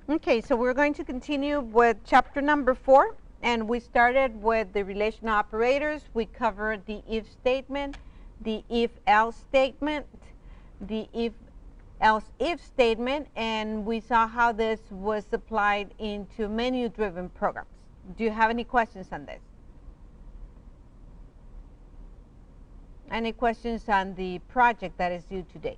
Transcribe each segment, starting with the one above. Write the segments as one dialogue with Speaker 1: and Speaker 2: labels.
Speaker 1: Okay, so we're going to continue with chapter number 4, and we started with the relational operators. We covered the if statement, the if-else statement, the if-else-if statement, and we saw how this was applied into menu-driven programs. Do you have any questions on this? Any questions on the project that is due today?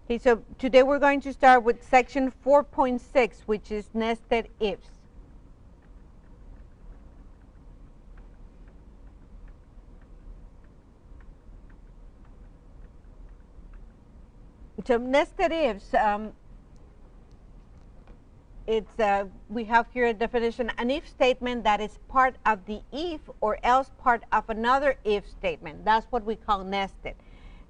Speaker 1: Okay, so today we're going to start with section 4.6, which is nested ifs. So nested ifs, we have here a definition: an if statement that is part of the if or else part of another if statement. That's what we call nested.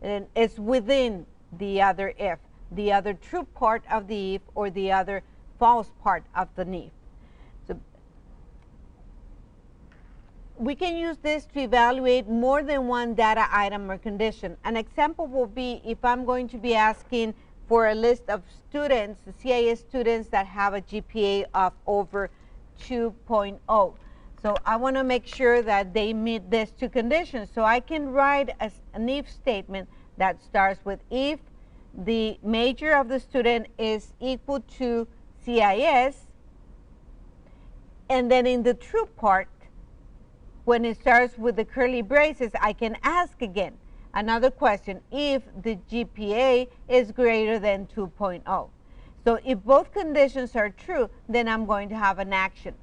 Speaker 1: And it's within the other if, the other true part of the if or the other false part of the if. So we can use this to evaluate more than one data item or condition. An example will be if I'm going to be asking for a list of students, CIS students that have a GPA of over 2.0. So I want to make sure that they meet these two conditions. So I can write an if statement that starts with if the major of the student is equal to CIS, and then in the true part, when it starts with the curly braces, I can ask again another question: if the GPA is greater than 2.0. So if both conditions are true, then I'm going to have an action.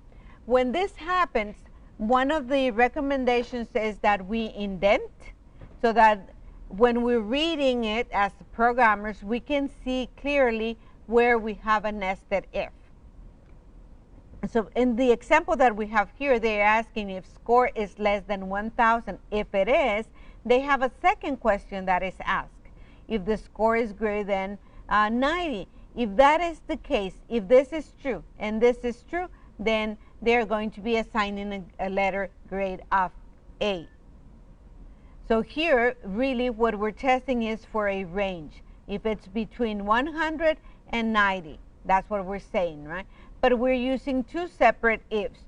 Speaker 1: When this happens, one of the recommendations is that we indent, so that when we're reading it as programmers, we can see clearly where we have a nested if. So in the example that we have here, they're asking if score is less than 1,000. If it is, they have a second question that is asked: if the score is greater than 90. If that is the case, if this is true and this is true, then they're going to be assigning a letter grade of A. So here, really what we're testing is for a range. If it's between 100 and 90, that's what we're saying, right? But we're using two separate ifs.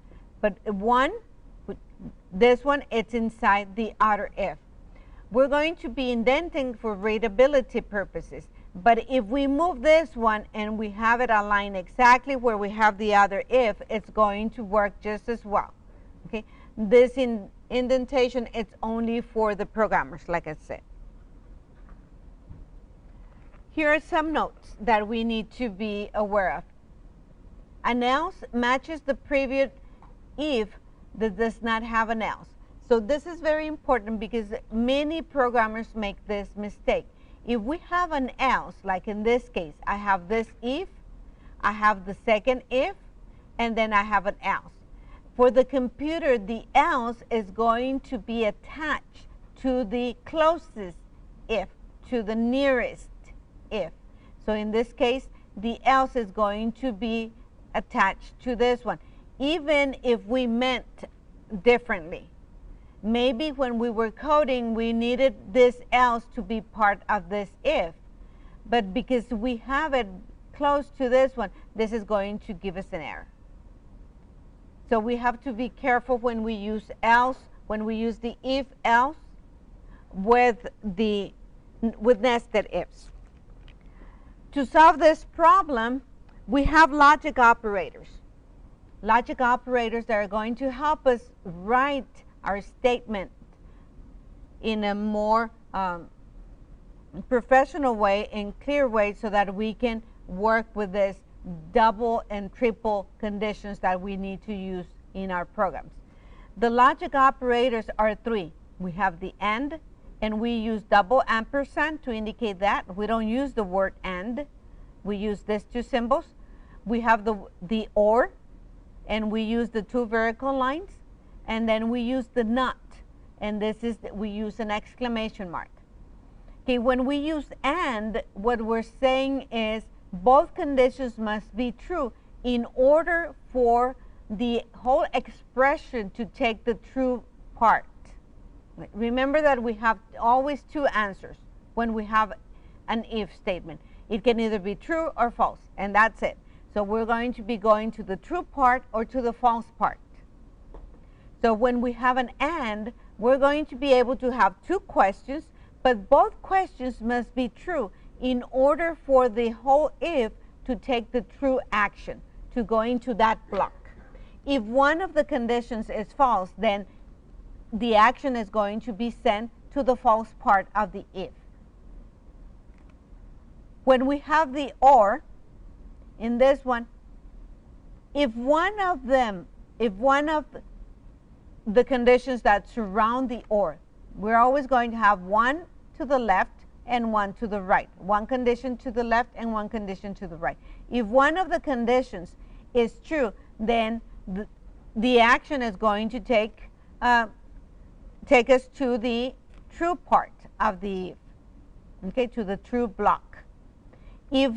Speaker 1: But this one, it's inside the outer if. We're going to be indenting for readability purposes. But if we move this one and we have it aligned exactly where we have the other if, it's going to work just as well. Okay? This indentation, it's only for the programmers, like I said. Here are some notes that we need to be aware of. An else matches the previous if that does not have an else. So this is very important because many programmers make this mistake. If we have an else, like in this case, I have this if, I have the second if, and then I have an else. For the computer, the else is going to be attached to the closest if, to the nearest if. So in this case, the else is going to be attached to this one, even if we meant differently. Maybe when we were coding, we needed this else to be part of this if, but because we have it close to this one, this is going to give us an error. So we have to be careful when we use else, when we use the if-else with nested ifs. To solve this problem, we have logic operators. Logic operators that are going to help us write our statement in a more professional way and clear way, so that we can work with this double and triple conditions that we need to use in our programs. The logic operators are three. We have the and we use double ampersand to indicate that. We don't use the word and. We use these two symbols. We have the or, and we use the two vertical lines, and then we use the not, and we use an exclamation mark. Okay, when we use and, what we're saying is both conditions must be true in order for the whole expression to take the true part. Remember that we have always two answers when we have an if statement. It can either be true or false, and that's it. So we're going to be going to the true part or to the false part. So when we have an and, we're going to be able to have two questions, but both questions must be true in order for the whole if to take the true action, to go into that block. If one of the conditions is false, then the action is going to be sent to the false part of the if. When we have the or, in this one, if one of the conditions that surround the or, we're always going to have one to the left and one to the right. One condition to the left and one condition to the right. If one of the conditions is true, then the action is going to take us to the true part of the if, okay, to the true block. If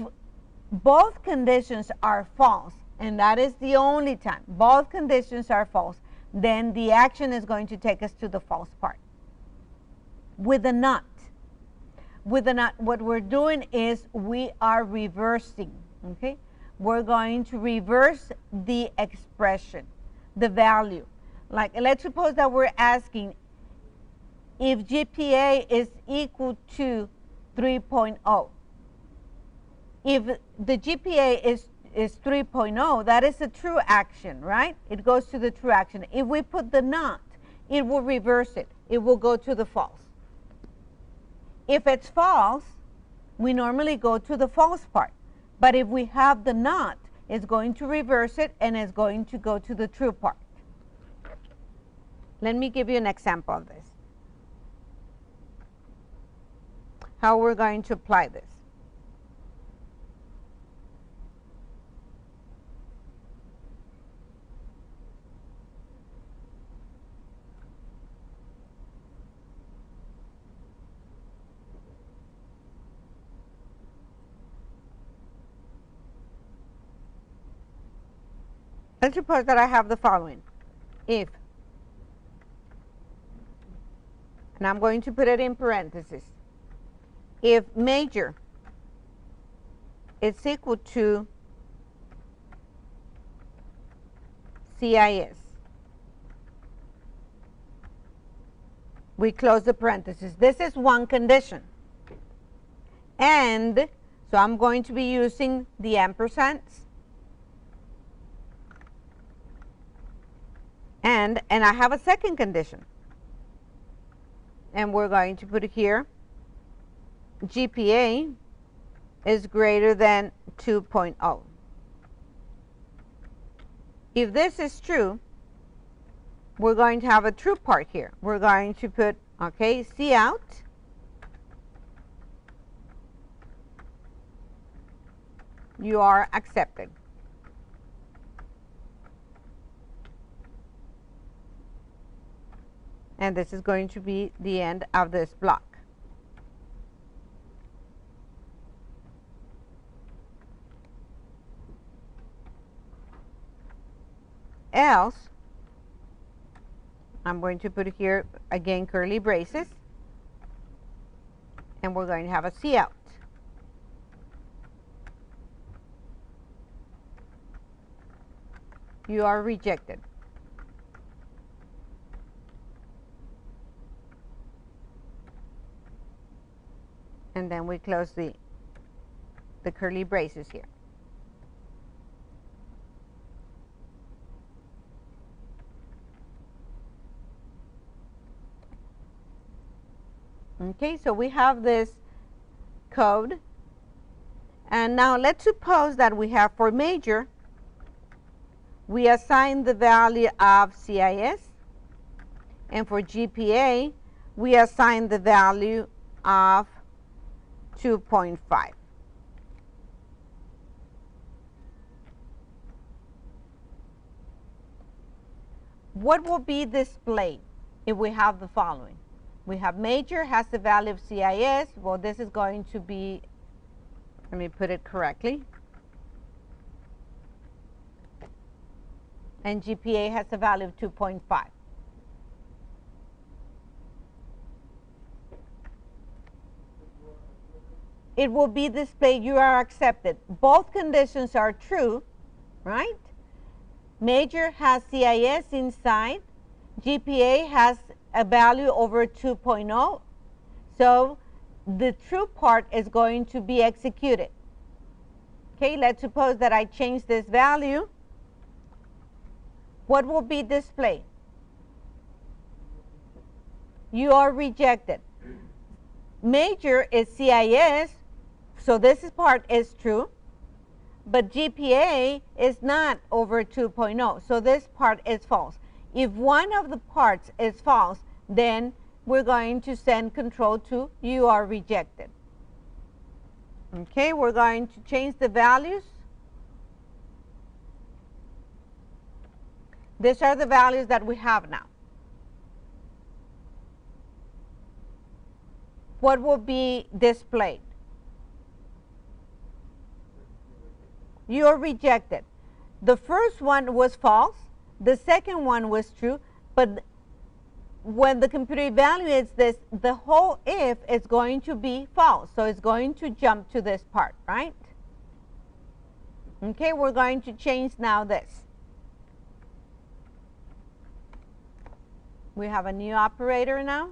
Speaker 1: both conditions are false, and that is the only time both conditions are false, then the action is going to take us to the false part. With a not, what we're doing is we are reversing, okay? We're going to reverse the expression, the value. Like, let's suppose that we're asking if GPA is equal to 3.0. If the GPA is 3.0, that is a true action, right? It goes to the true action. If we put the not, it will reverse it. It will go to the false. If it's false, we normally go to the false part. But if we have the not, it's going to reverse it and it's going to go to the true part. Let me give you an example of this. How we're going to apply this. Let's suppose that I have the following. If, and I'm going to put it in parentheses, if major is equal to CIS, we close the parentheses. This is one condition. And so I'm going to be using the ampersands. And I have a second condition. And we're going to put it here. GPA is greater than 2.0. If this is true, we're going to have a true part here. We're going to put, okay, C out. You are accepted. And this is going to be the end of this block. Else, I'm going to put here again curly braces, and we're going to have a C out. You are rejected. And then we close the curly braces here. Okay, so we have this code. And now let's suppose that we have for major, we assign the value of CIS. And for GPA, we assign the value of 2.5. What will be displayed if we have the following? We have major has the value of CIS. Well, this is going to be, let me put it correctly. And GPA has a value of 2.5. it will be displayed you are accepted. Both conditions are true, right? Major has CIS inside. GPA has a value over 2.0. So the true part is going to be executed. Okay, let's suppose that I change this value. What will be displayed? You are rejected. Major is CIS, so this part is true, but GPA is not over 2.0, so this part is false. If one of the parts is false, then we're going to send control to you are rejected. Okay, we're going to change the values. These are the values that we have now. What will be displayed? You are rejected. The first one was false. The second one was true. But when the computer evaluates this, the whole if is going to be false. So it's going to jump to this part, right? Okay, we're going to change now this. We have a new operator now.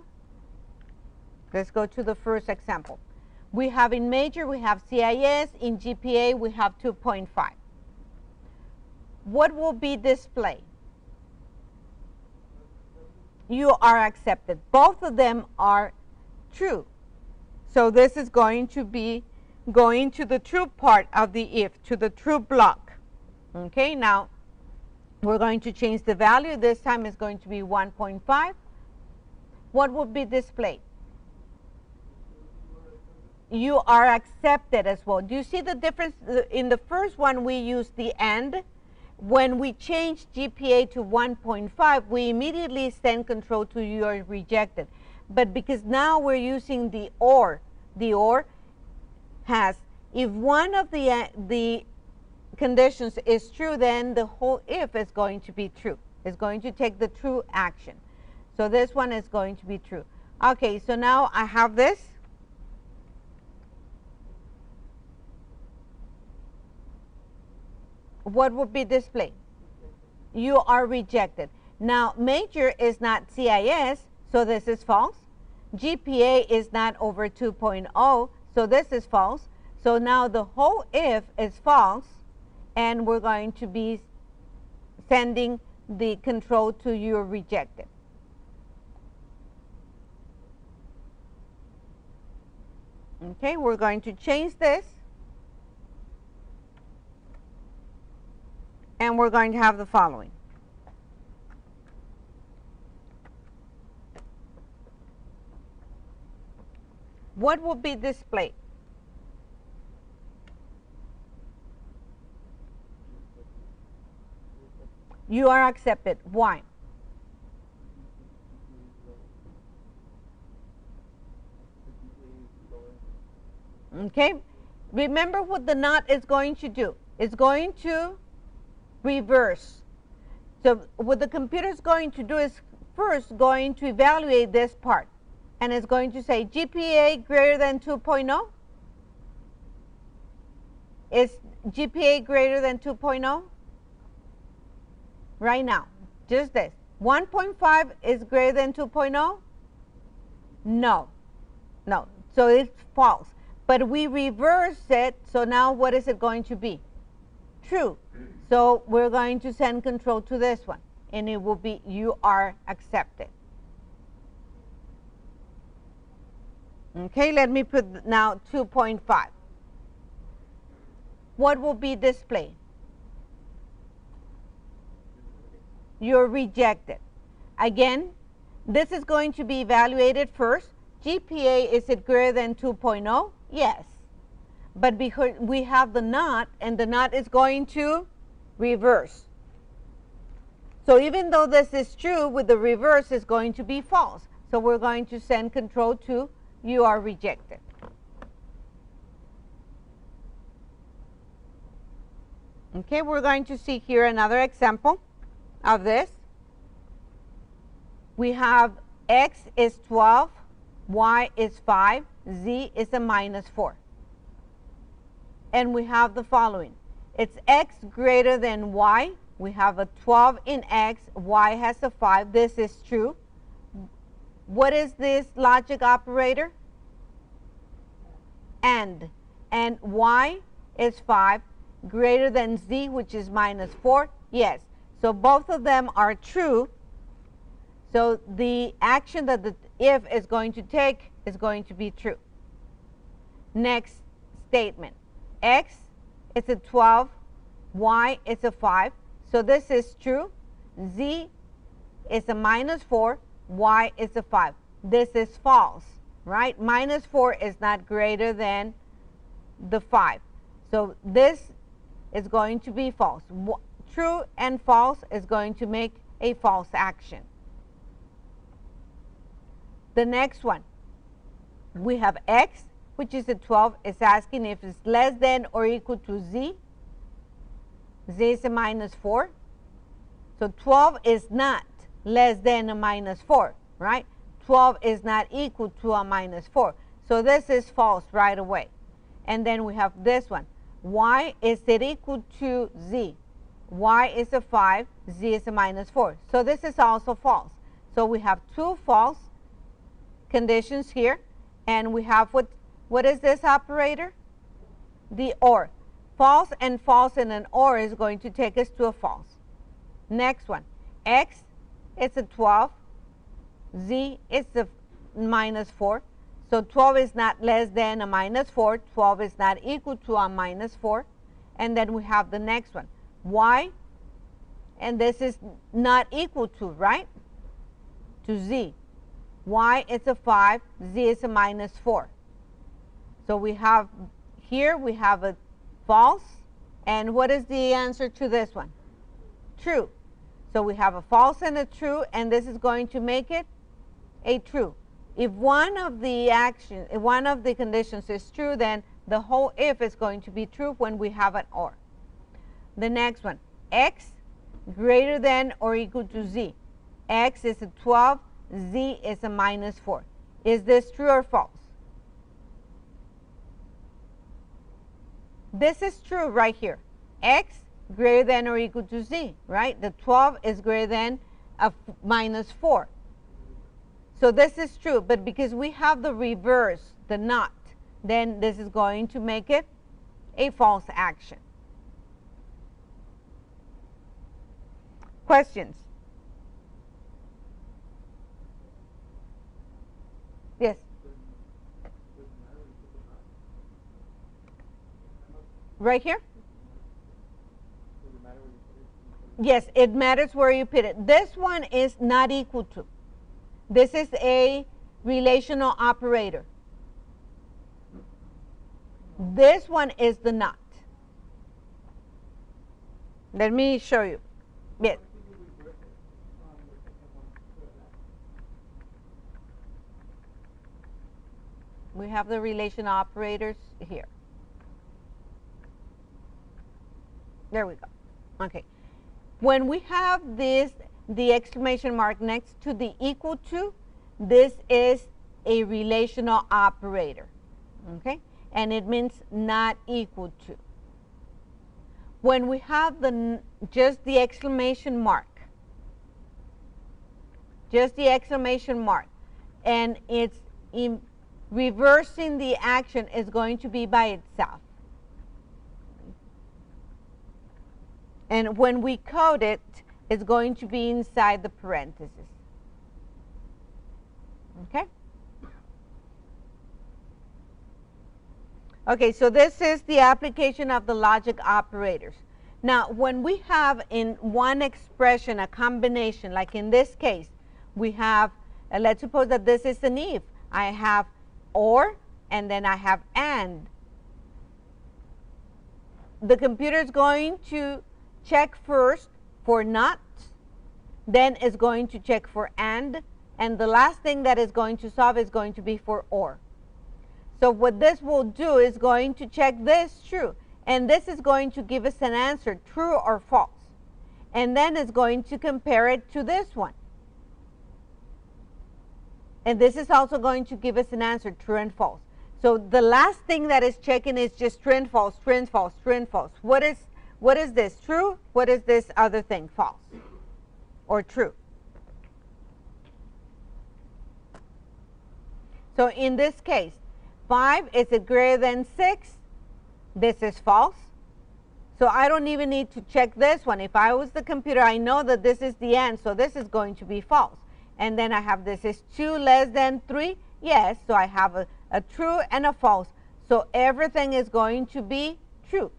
Speaker 1: Let's go to the first example. We have in major, we have CIS. In GPA, we have 2.5. What will be displayed? You are accepted. Both of them are true. So this is going to be going to the true part of the if, to the true block. Okay, now we're going to change the value. This time it's going to be 1.5. What will be displayed? You are accepted as well. Do you see the difference? In the first one, we used the and. When we change GPA to 1.5, we immediately send control to you are rejected. But because now we're using the or has, if one of the conditions is true, then the whole if is going to be true. It's going to take the true action. So this one is going to be true. Okay, so now I have this. What will be displayed? You are rejected. Now, major is not CIS, so this is false. GPA is not over 2.0, so this is false. So now the whole if is false, and we're going to be sending the control to you are rejected. Okay, we're going to change this. And we're going to have the following. What will be displayed? You are accepted. Why? Okay. Remember what the not is going to do. It's going to reverse. So what the computer is going to do is first going to evaluate this part, and it's going to say GPA greater than 2.0. Is GPA greater than 2.0? Right now, just this. 1.5 is greater than 2.0? No. No. So it's false. But we reverse it, so now what is it going to be? True. So we're going to send control to this one, and it will be you are accepted. Okay, let me put now 2.5. What will be displayed? You're rejected. Again, this is going to be evaluated first. GPA, is it greater than 2.0? Yes. But because we have the not, and the not is going to reverse. So even though this is true, with the reverse is going to be false. So we're going to send control to you are rejected. Okay, we're going to see here another example of this. We have x is 12, y is 5, z is a -4. and we have the following. It's x greater than y. We have a 12 in x. Y has a 5. This is true. What is this logic operator? And y is 5 greater than z, which is minus 4. Yes. So both of them are true. So the action that the if is going to take is going to be true. Next statement. X is a 12. Y is a 5. So this is true. Z is a minus 4. Y is a 5. This is false, right? Minus 4 is not greater than the 5. So this is going to be false. True and false is going to make a false action. The next one, we have x, which is a 12, is asking if it's less than or equal to z. Z is a minus 4. So 12 is not less than a minus 4, right? 12 is not equal to a minus 4. So this is false right away. And then we have this one. Y, is it equal to z? Y is a 5, z is a minus 4. So this is also false. So we have two false conditions here. And we have what is this operator? The OR. False and false in an OR is going to take us to a false. Next one. X is a 12. Z is a minus 4. So 12 is not less than a minus 4. 12 is not equal to a minus 4. And then we have the next one. Y, and this is not equal to, right? To z. Y is a 5. Z is a minus 4. So we have here we have a false. And what is the answer to this one? True. So we have a false and a true, and this is going to make it a true. If one of the conditions is true, then the whole if is going to be true when we have an OR. The next one, x greater than or equal to z. X is a 12, z is a minus 4. Is this true or false? This is true right here. X greater than or equal to z, right? The 12 is greater than a minus 4. So this is true, but because we have the reverse, the not, then this is going to make it a false action. Questions? Yes? Right here? Yes, it matters where you put it. This one is not equal to. This is a relational operator. This one is the not. Let me show you. Yes. We have the relational operators here. There we go. Okay. When we have this, the exclamation mark next to the equal to, this is a relational operator. Okay? And it means not equal to. When we have just the exclamation mark, and it's in reversing the action is going to be by itself. And when we code it, it's going to be inside the parentheses. Okay? Okay, so this is the application of the logic operators. Now, when we have in one expression a combination, like in this case, we have, let's suppose that this is an if. I have or, and then I have and. The computer is going to check first for not, then is going to check for and the last thing that is going to solve is going to be for or. So what this will do is going to check this true, and this is going to give us an answer, true or false. And then it's going to compare it to this one. And this is also going to give us an answer, true and false. So the last thing that is checking is just true and false, true and false, true and false. What is this? True? What is this other thing? False or true? So in this case, 5, is it greater than 6? This is false. So I don't even need to check this one. If I was the computer, I know that this is the end, so this is going to be false. And then I have this is 2 less than 3? Yes, so I have a true and a false. So everything is going to be true.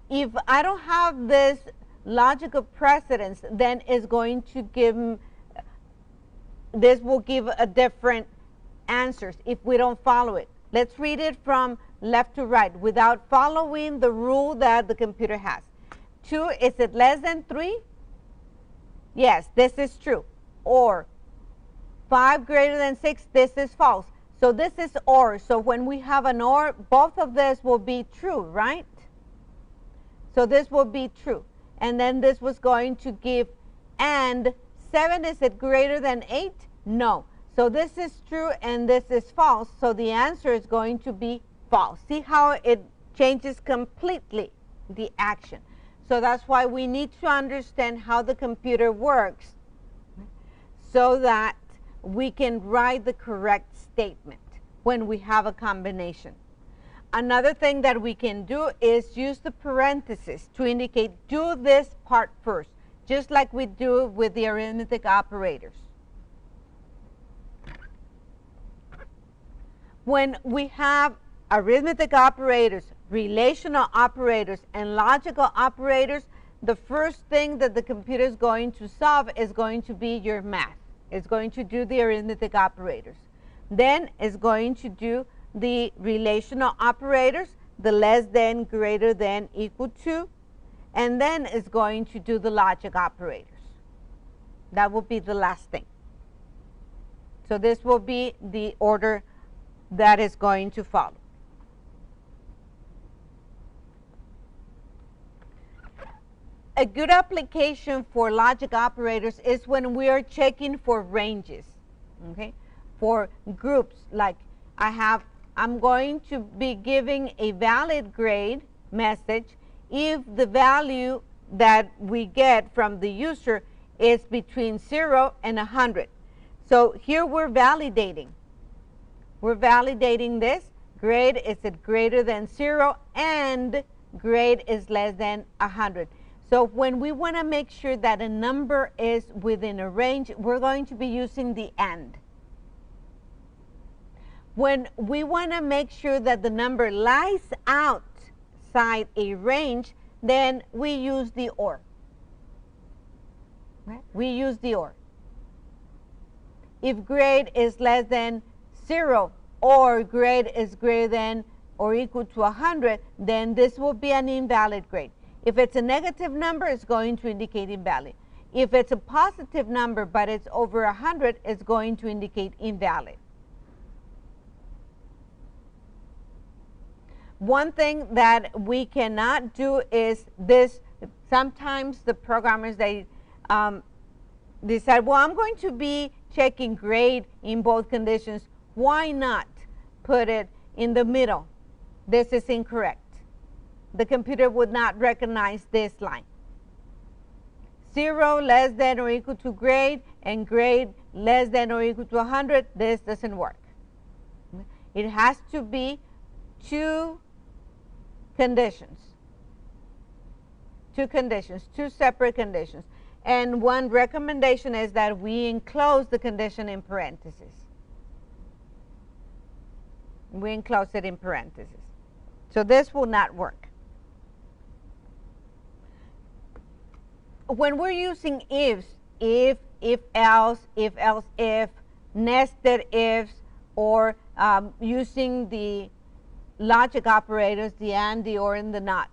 Speaker 1: If I don't have this logical precedence, then it's going to give, this will give a different answers if we don't follow it. Let's read it from left to right without following the rule that the computer has. 2, is it less than 3? Yes, this is true. Or 5 greater than 6, this is false. So this is or. So when we have an or, both of this will be true, right? So this will be true. And then this was going to give and 7, is it greater than 8? No. So this is true and this is false. So the answer is going to be false. See how it changes completely the action. So that's why we need to understand how the computer works so that we can write the correct statement when we have a combination. Another thing that we can do is use the parentheses to indicate do this part first, just like we do with the arithmetic operators. When we have arithmetic operators, relational operators, and logical operators, the first thing that the computer is going to solve is going to be your math. It's going to do the arithmetic operators. Then it's going to do the relational operators, the less than, greater than, equal to, and then it's going to do the logic operators. That will be the last thing. So this will be the order that is going to follow. A good application for logic operators is when we are checking for ranges, okay? For groups, like I'm going to be giving a valid grade message if the value that we get from the user is between 0 and 100. So here we're validating. We're validating this. Grade, is it greater than 0? And grade is less than 100. So when we want to make sure that a number is within a range, we're going to be using the AND. When we want to make sure that the number lies outside a range, then we use the OR. Right? We use the OR. If grade is less than 0 or grade is greater than or equal to 100, then this will be an invalid grade. If it's a negative number, it's going to indicate invalid. If it's a positive number but it's over 100, it's going to indicate invalid. One thing that we cannot do is this. Sometimes the programmers, they decide, well, I'm going to be checking grade in both conditions. Why not put it in the middle? This is incorrect. The computer would not recognize this line. 0 less than or equal to grade and grade less than or equal to 100, this doesn't work. It has to be two conditions. Two separate conditions. And one recommendation is that we enclose the condition in parentheses. We enclose it in parentheses. So this will not work. When we're using ifs, if else, if, nested ifs, or using the logic operators, the and, the or, and the not,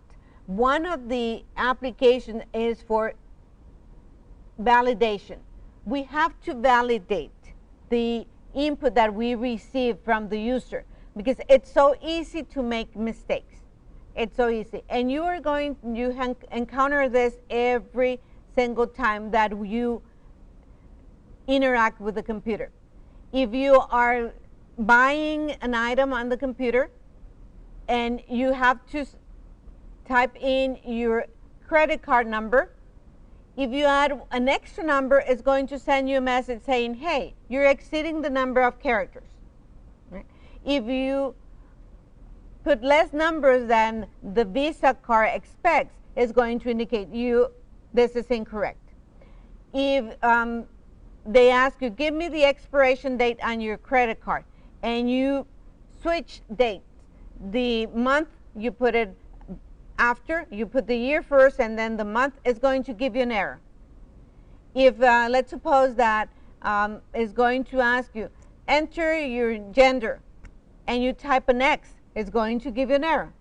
Speaker 1: one of the applications is for validation. We have to validate the input that we receive from the user because it's so easy to make mistakes. It's so easy. And you encounter this every single time that you interact with the computer. If you are buying an item on the computer and you have to type in your credit card number, if you add an extra number, it's going to send you a message saying, hey, you're exceeding the number of characters. Right? If you put less numbers than the Visa card expects, it's going to indicate this is incorrect. If they ask you, give me the expiration date on your credit card, and you switch dates, the month you put it after, you put the year first, and then the month, is going to give you an error. If, let's suppose that is going to ask you, enter your gender, and you type an X, it's going to give you an error.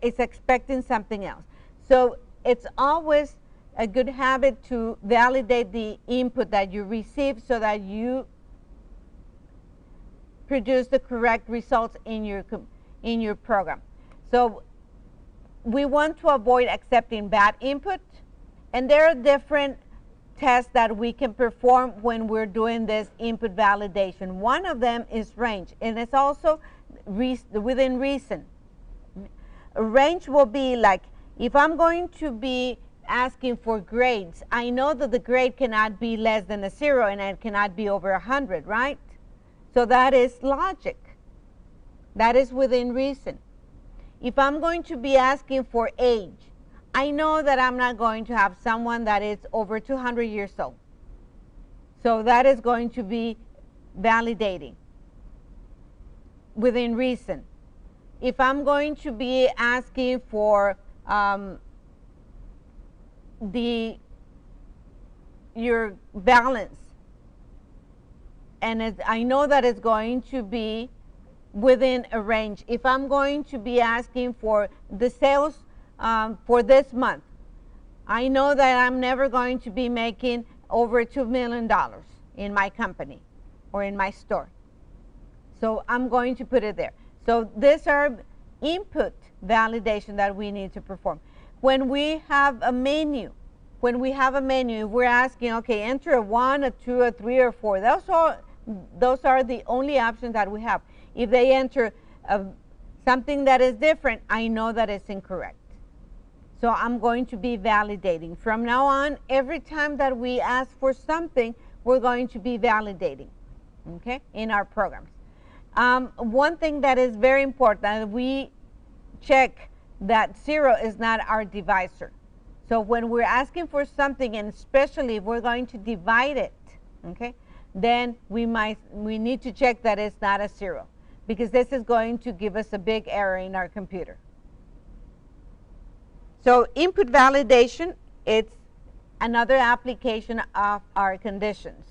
Speaker 1: It's expecting something else. So it's always a good habit to validate the input that you receive so that you produce the correct results in your program. So we want to avoid accepting bad input, and there are different tests that we can perform when we're doing this input validation. One of them is range, and it's also within reason. A range will be like, if I'm going to be asking for grades, I know that the grade cannot be less than a 0 and it cannot be over 100, right? So that is logic. That is within reason. If I'm going to be asking for age, I know that I'm not going to have someone that is over 200 years old. So that is going to be validating within reason. If I'm going to be asking for your balance, and I know that it's going to be within a range. If I'm going to be asking for the sales for this month, I know that I'm never going to be making over $2 million in my company or in my store. So I'm going to put it there. So these are input validation that we need to perform. When we have a menu, if we're asking, okay, enter a 1, a 2, a 3, or 4. Those are the only options that we have. If they enter something that is different, I know that it's incorrect. So I'm going to be validating. From now on, every time that we ask for something, we're going to be validating, okay, in our programs. One thing that is very important, we check that 0 is not our divisor. So when we're asking for something, and especially if we're going to divide it, okay, then we need to check that it's not a 0, because this is going to give us a big error in our computer. So input validation, it's another application of our conditions.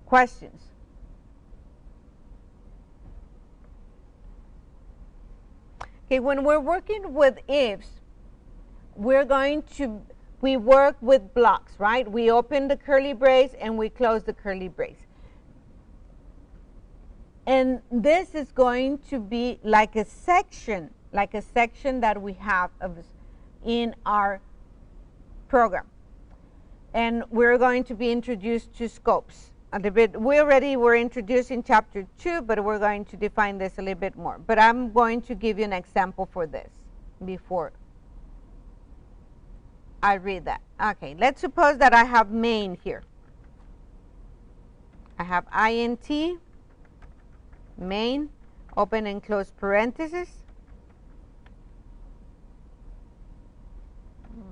Speaker 1: Questions? Okay, when we're working with ifs, we work with blocks, right? We open the curly brace and we close the curly brace. And this is going to be like a section that we have in our program. And we're going to be introduced to scopes a little bit. We already were introduced in chapter 2, but we're going to define this a little bit more. But I'm going to give you an example for this before I read that. Okay, let's suppose that I have main here. I have int, main, open and close parentheses.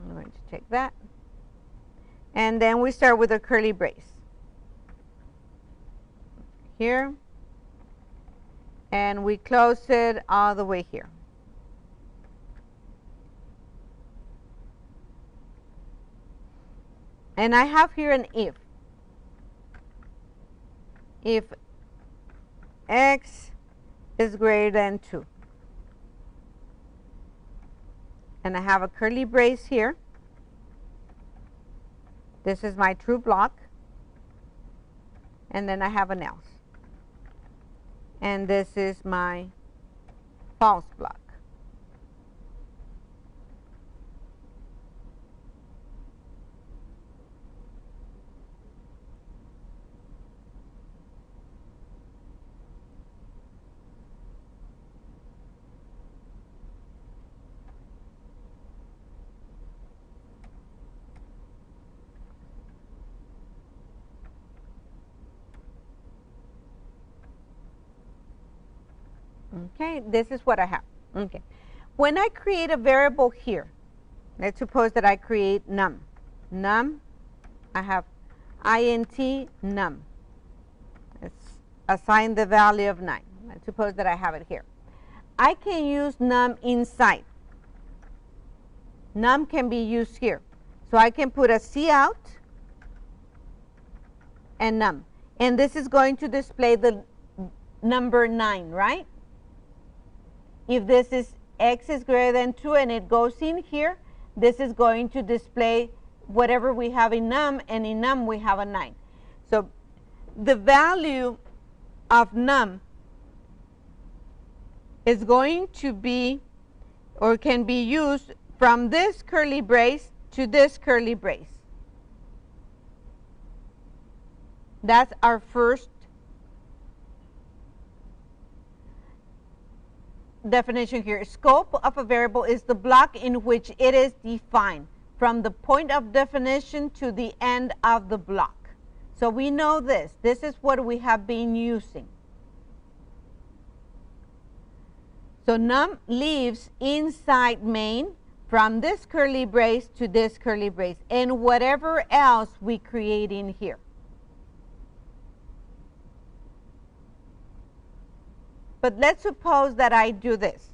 Speaker 1: I'm going to check that. And then we start with a curly brace here, and we close it all the way here. And I have here an if x is greater than 2. And I have a curly brace here. This is my true block. And then I have an else. And this is my false block. Okay, this is what I have. Okay, when I create a variable here, let's suppose that I create num. Num, I have int num. Let's assign the value of 9. Let's suppose that I have it here. I can use num inside. Num can be used here. So I can put a cout and num. And this is going to display the number 9, right? If this is x is greater than 2 and it goes in here, this is going to display whatever we have in num, and in num we have a 9. So the value of num is going to be, or can be used from this curly brace to this curly brace. That's our first definition here. Scope of a variable is the block in which it is defined from the point of definition to the end of the block. So we know this. This is what we have been using. So num lives inside main from this curly brace to this curly brace, and whatever else we create in here. But let's suppose that I do this.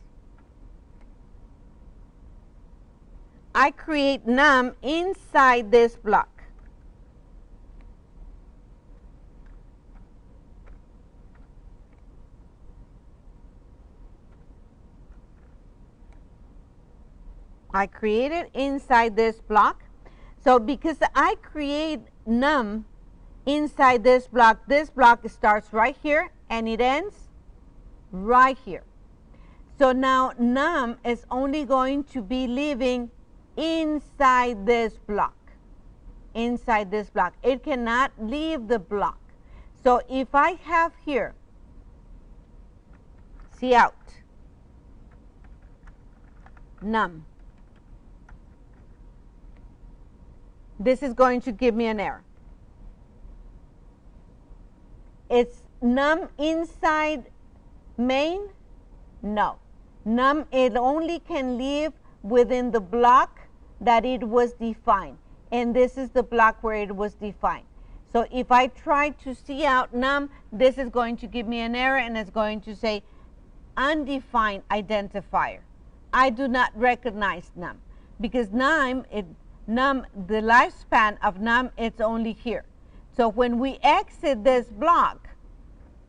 Speaker 1: I create num inside this block. I create it inside this block. So because I create num inside this block starts right here and it ends right here. So now num is only going to be living inside this block. Inside this block. It cannot leave the block. So if I have here cout num, this is going to give me an error. It's num inside main? No. Num, it only can live within the block that it was defined. And this is the block where it was defined. So if I try to cout num, this is going to give me an error and it's going to say undefined identifier. I do not recognize num because num, the lifespan of num, it's only here. So when we exit this block,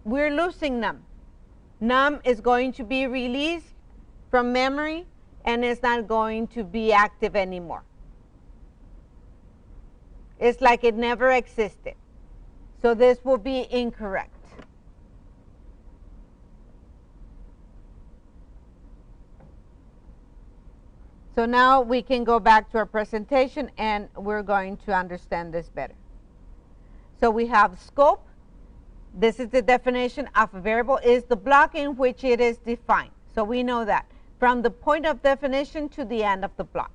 Speaker 1: we're losing num. Num is going to be released from memory and it's not going to be active anymore. It's like it never existed. So this will be incorrect. So now we can go back to our presentation and we're going to understand this better. So we have scope. This is the definition of a variable, is the block in which it is defined. So we know that from the point of definition to the end of the block.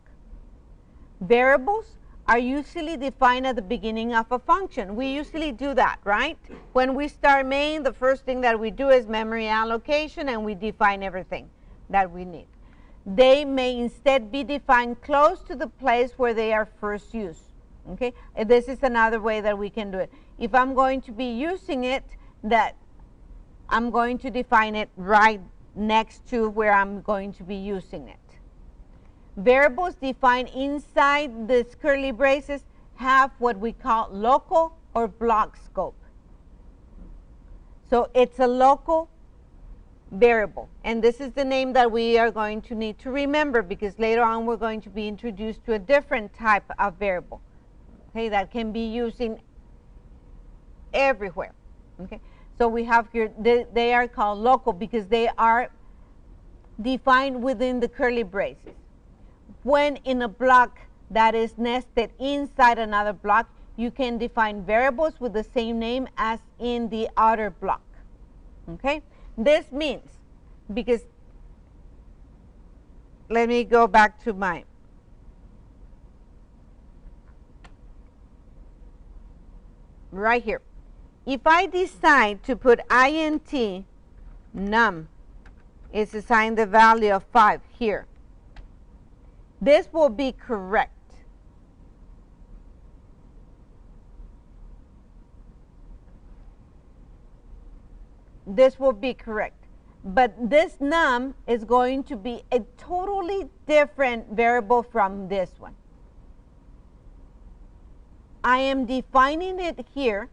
Speaker 1: Variables are usually defined at the beginning of a function. We usually do that, right? When we start main, the first thing that we do is memory allocation and we define everything that we need. They may instead be defined close to the place where they are first used. Okay, and this is another way that we can do it. If I'm going to be using it, that I'm going to define it right next to where I'm going to be using it. Variables defined inside these curly braces have what we call local or block scope. So it's a local variable, and this is the name that we are going to need to remember because later on we're going to be introduced to a different type of variable, okay, that can be used in everywhere. Okay, so we have here, they are called local because they are defined within the curly braces. When in a block that is nested inside another block, you can define variables with the same name as in the outer block. Okay, this means, because let me go back to my right here. If I decide to put int num is assign the value of 5 here. This will be correct. This will be correct. But this num is going to be a totally different variable from this one. I am defining it here,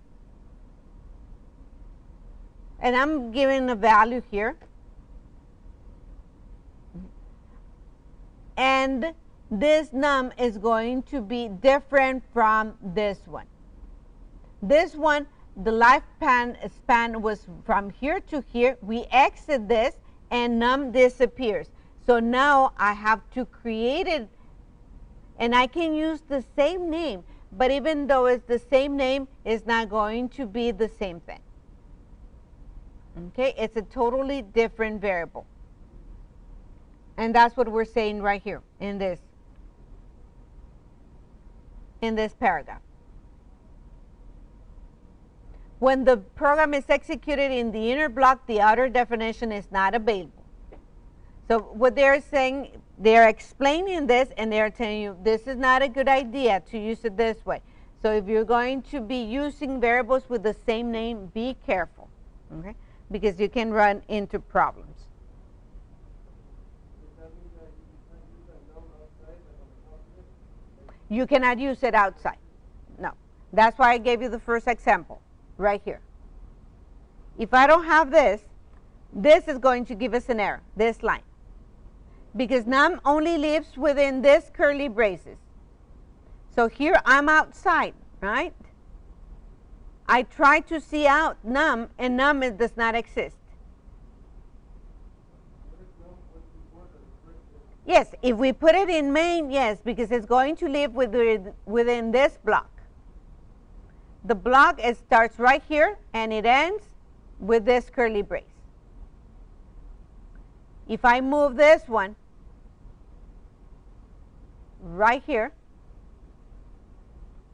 Speaker 1: and I'm giving a value here. And this num is going to be different from this one. This one, the lifespan was from here to here. We exit this, and num disappears. So now I have to create it, and I can use the same name. But even though it's the same name, it's not going to be the same thing. Okay, it's a totally different variable. And that's what we're saying right here in this paragraph. When the program is executed in the inner block, the outer definition is not available. So what they're saying, they're explaining this, and they're telling you this is not a good idea to use it this way. So if you're going to be using variables with the same name, be careful, okay? Because you can run into problems. You cannot use it outside. No. That's why I gave you the first example right here. If I don't have this, this is going to give us an error, this line. Because num only lives within this curly braces. So here I'm outside, right? I try to see out num, and num does not exist. Yes, if we put it in main, yes, because it's going to live within this block. The block starts right here, and it ends with this curly brace. If I move this one right here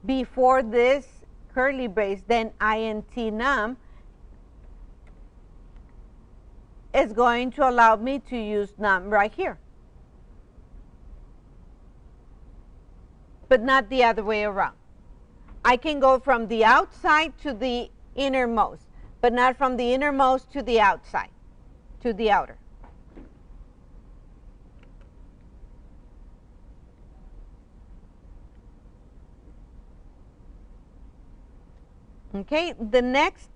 Speaker 1: before this curly brace, then int num is going to allow me to use num right here. But not the other way around. I can go from the outside to the innermost, but not from the innermost to the outside, to the outer. Okay, the next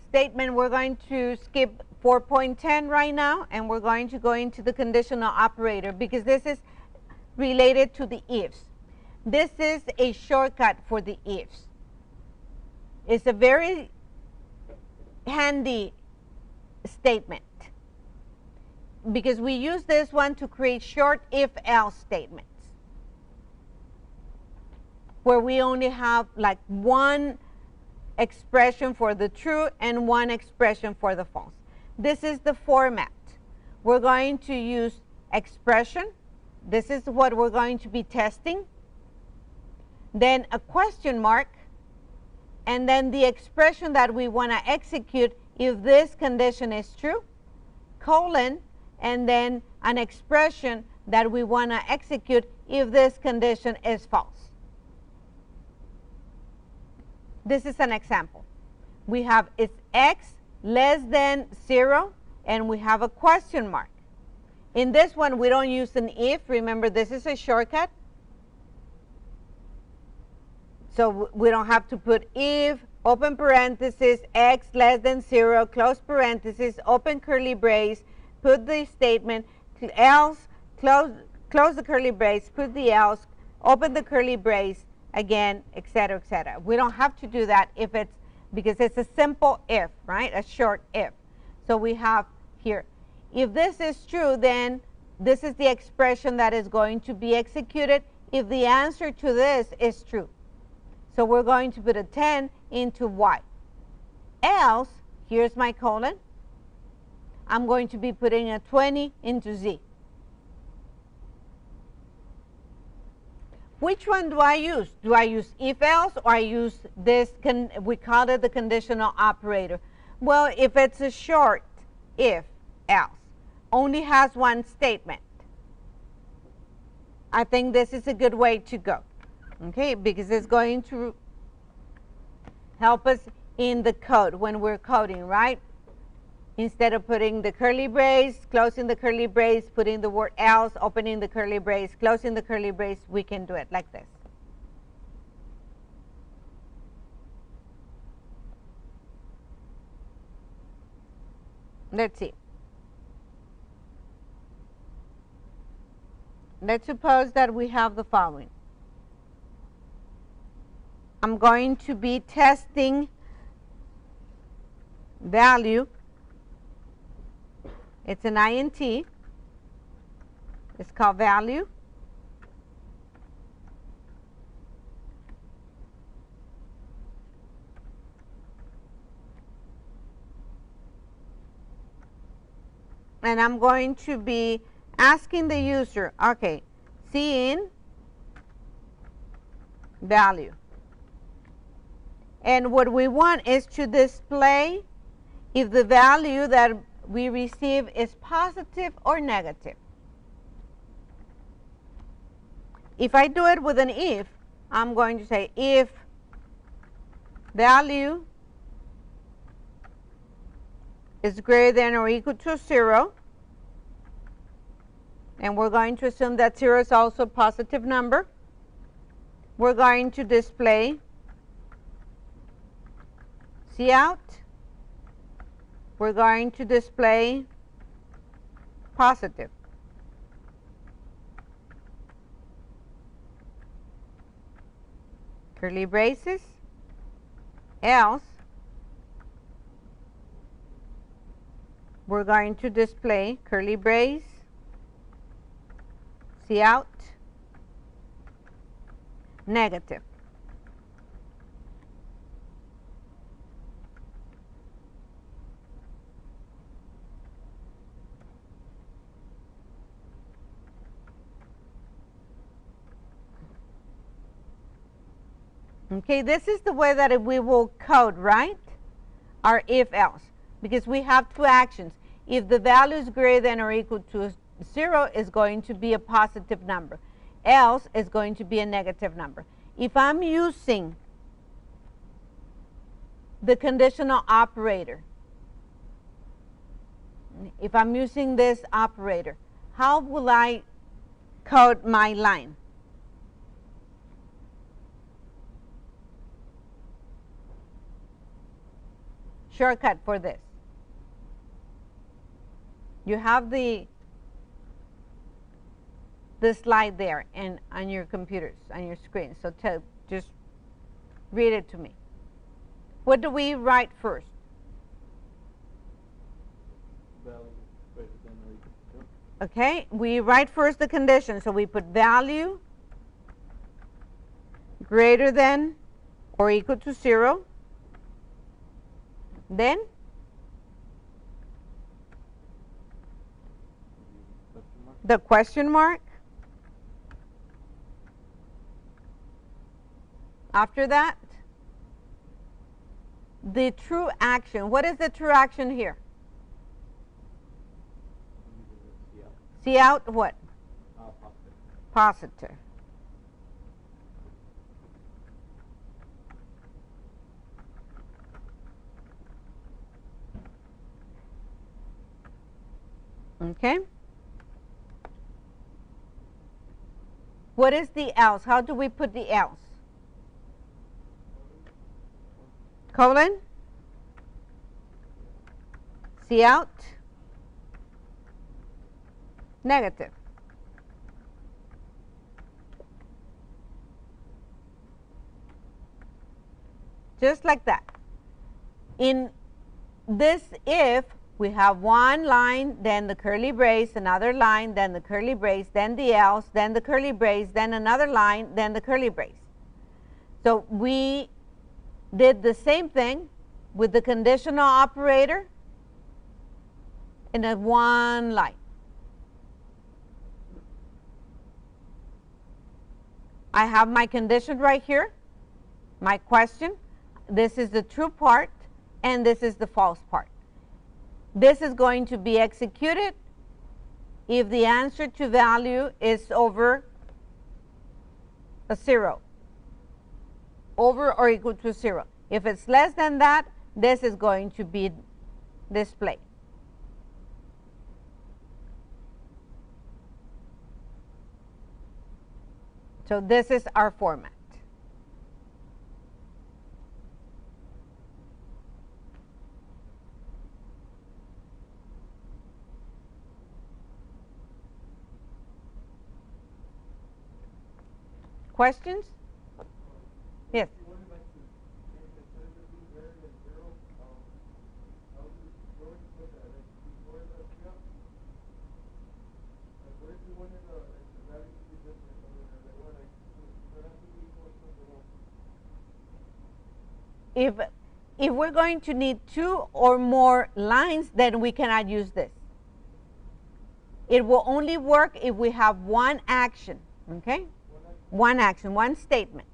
Speaker 1: statement, we're going to skip 4.10 right now, and we're going to go into the conditional operator because this is related to the ifs. This is a shortcut for the ifs. It's a very handy statement because we use this one to create short if-else statements where we only have like one expression for the true and one expression for the false. This is the format. We're going to use expression. This is what we're going to be testing. Then a question mark, and then the expression that we want to execute if this condition is true, colon, and then an expression that we want to execute if this condition is false. This is an example. We have it's x less than 0, and we have a question mark. In this one, we don't use an if. Remember, this is a shortcut. So we don't have to put if, open parenthesis, x less than 0, close parenthesis, open curly brace, put the statement, else, close the curly brace, put the else, open the curly brace, again, etc., etc. We don't have to do that if it's, because it's a simple if, right? A short if. So we have here, if this is true, then this is the expression that is going to be executed if the answer to this is true. So we're going to put a 10 into y. Else, here's my colon. I'm going to be putting a 20 into z. Which one do I use? Do I use if else or I use this, we call it the conditional operator. Well, if it's a short if else, only has one statement, I think this is a good way to go, okay, because it's going to help us in the code when we're coding, right? Instead of putting the curly brace, closing the curly brace, putting the word else, opening the curly brace, closing the curly brace, we can do it like this. Let's see. Let's suppose that we have the following. I'm going to be testing value. It's an int. It's called value. And I'm going to be asking the user, okay, cin value. And what we want is to display if the value that we receive is positive or negative. If I do it with an if, I'm going to say if value is greater than or equal to 0, and we're going to assume that 0 is also a positive number, we're going to display cout. We're going to display positive. Curly braces, else we're going to display curly brace, cout, negative. Okay, this is the way that we will code, right? Our if else, because we have two actions. If the value is greater than or equal to 0, is going to be a positive number. Else is going to be a negative number. If I'm using the conditional operator, if I'm using this operator, how will I code my line? Shortcut for this. You have the slide there and on your computers, on your screen. So just read it to me. What do we write first?
Speaker 2: Value greater than or equal to 0.
Speaker 1: Okay, we write first the condition. So we put value greater than or equal to 0. Then the question mark. After that, the true action. What is the true action here? Cout what?
Speaker 2: Positive.
Speaker 1: Positive. Okay. What is the else? How do we put the else? Colon. Cout. Negative. Just like that. In this if, we have one line, then the curly brace, another line, then the curly brace, then the else, then the curly brace, then another line, then the curly brace. So we did the same thing with the conditional operator in a one line. I have my condition right here, my question. This is the true part, and this is the false part. This is going to be executed if the answer to value is over a 0, over or equal to 0. If it's less than that, this is going to be displayed. So this is our format. Questions? Yes. If we're going to need 2 or more lines, then we cannot use this. It will only work if we have one action, okay? One action, one statement.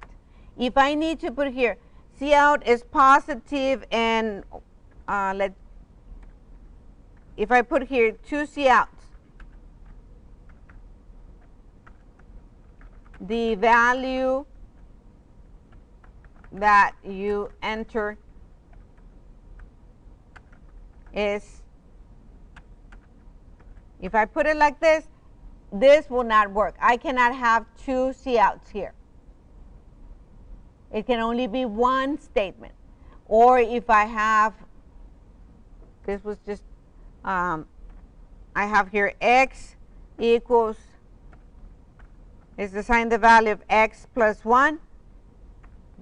Speaker 1: If I need to put here, Cout is positive, and if I put here 2 Couts, the value that you enter is, if I put it like this will not work. I cannot have 2 Couts here. It can only be one statement. Or if I have, this was just, I have here x equals, is assigned the value of x plus 1.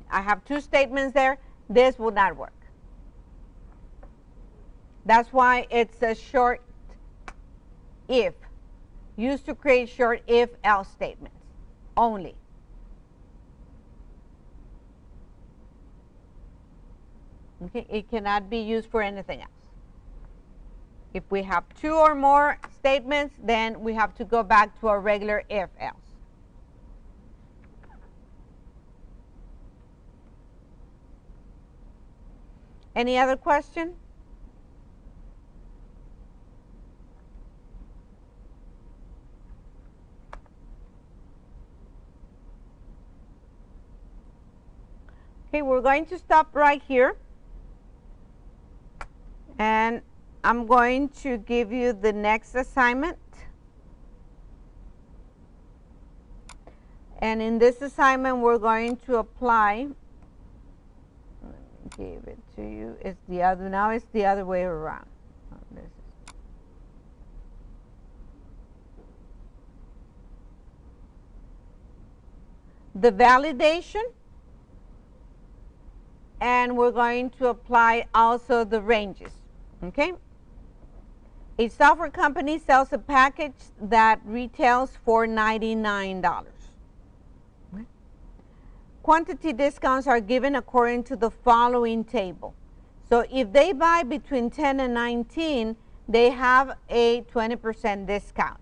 Speaker 1: I have 2 statements there. This will not work. That's why it's a short if, used to create short if-else statements only. Okay, it cannot be used for anything else. If we have 2 or more statements, then we have to go back to our regular if-else. Any other question? Okay, we're going to stop right here. And I'm going to give you the next assignment. And in this assignment, we're going to apply, let me give it to you, it's the other, now it's the other way around. Oh, this is, the validation, and we're going to apply also the ranges. Okay? A software company sells a package that retails for $99. Okay. Quantity discounts are given according to the following table. So if they buy between 10 and 19, they have a 20% discount.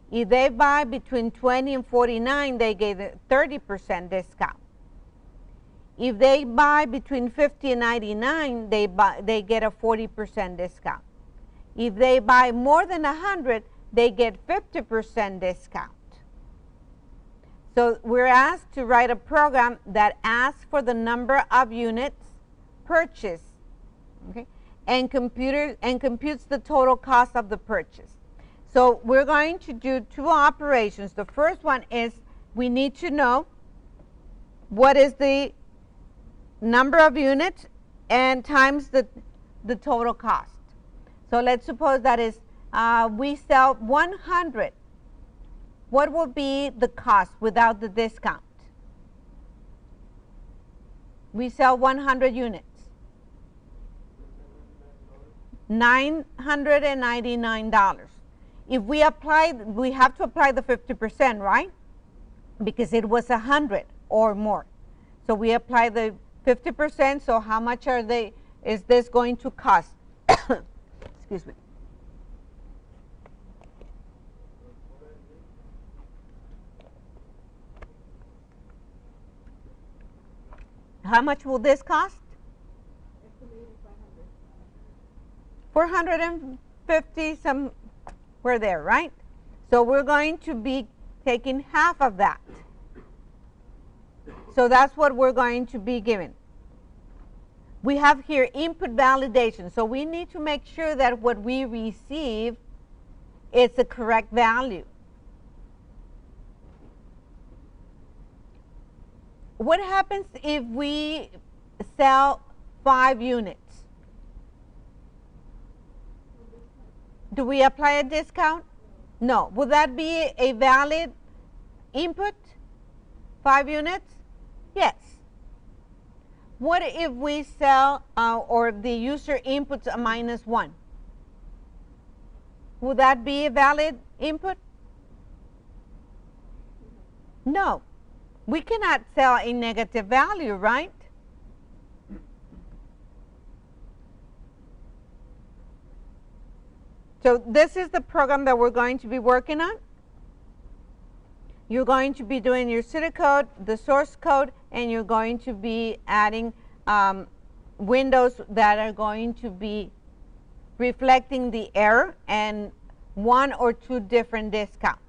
Speaker 1: If they buy between 20 and 49, they get a 30% discount. If they buy between 50 and 99, they get a 40% discount. If they buy more than 100, they get 50% discount. So we're asked to write a program that asks for the number of units purchased, okay, and computes the total cost of the purchase. So we're going to do 2 operations. The first one is we need to know what is the number of units and times the total cost. So let's suppose that is we sell 100. What will be the cost without the discount? We sell 100 units. $999. If we apply, we have to apply the 50%, right? Because it was 100 or more. So we apply the 50%, so how much is this going to cost? Excuse me. How much will this cost? 450 some, we're there, right? So we're going to be taking half of that. So that's what we're going to be given. We have here input validation. So we need to make sure that what we receive is the correct value. What happens if we sell 5 units? Do we apply a discount? No. Would that be a valid input? 5 units? Yes. What if we sell or the user inputs a -1? Would that be a valid input? No. We cannot sell a negative value, right? So this is the program that we're going to be working on. You're going to be doing your pseudocode, the source code, and you're going to be adding windows that are going to be reflecting the error and 1 or 2 different discounts.